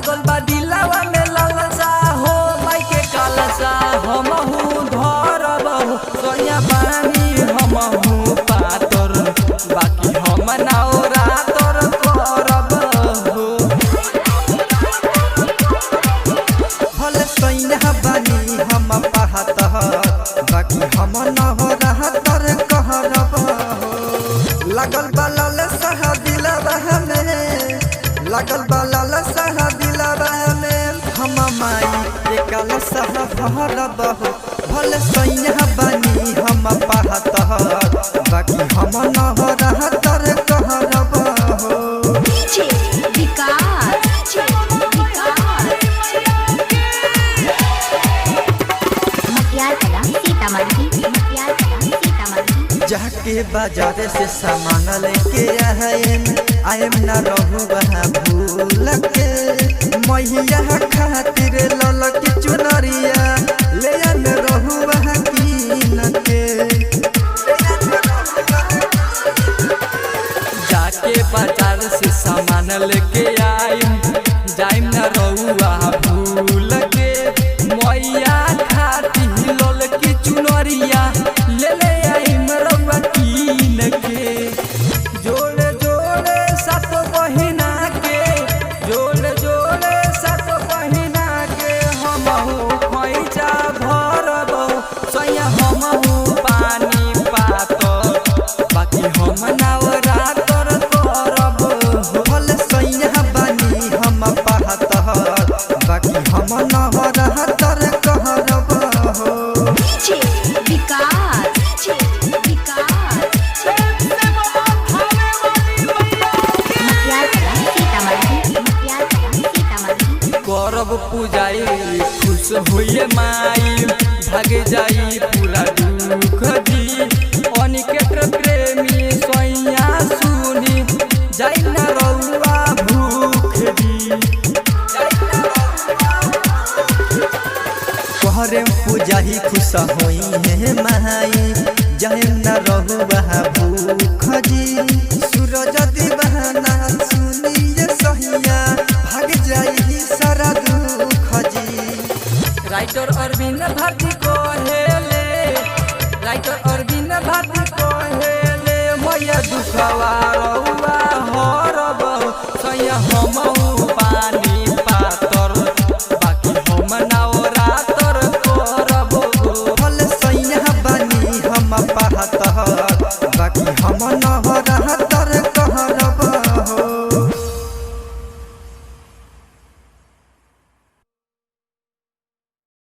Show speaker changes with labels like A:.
A: लागल बा दिलवा में लालसा हो माई के कालसा हमहू धरब सोया पानी हमहू पातर बाकी हम नौरा तर करब हो भले सोया बानी हम पातर बाकी हम नौरा तर करब लागल बा लालसा दिलवा में लागल बा लालसा दिलवा में हम माई के कालसा भरब हो भले सोया बानी हम पातर बाकी हम नौरा तर करब हो जाके बाजार से सामान लेके आएम न रहू वहाँ भूल के मैया खातिर ललकी चुनरिया ले आम रहू वहाँ कीन के जाके बाजार से सामान लेके आएम जाइम न रहू वहाँ भूल के मैया खातिर ललकी चुनरिया ले आइम रउआ कीन के जोड़े जोड़े सात बहिना के जोड़े जोड़े सात बहिना के हमहू पैसा भरब सोया हमहू पानी पातर बाकी हम नौरा तर करब भले सोया बानी हम पातर बाकी हम नौरा तर करब हो करब पूजाई खुश होइए माई भाग जाई पूरा दुख दी अनिकेत प्रेमी सोया सुनी जाई न रउआ भूख दी कहरे पूजाई खुश होई है माई जाई न रउआ भूख दी सूरज दीवाना सुनिए सहिया भाग जाई सारा दुख जी राइटर अरविंद भारती कहेले मैया दुखवा रउआ हरब सोया हमहू पानी पातर बाकी हम नौरा तर करब भले सोया बानी हम पातर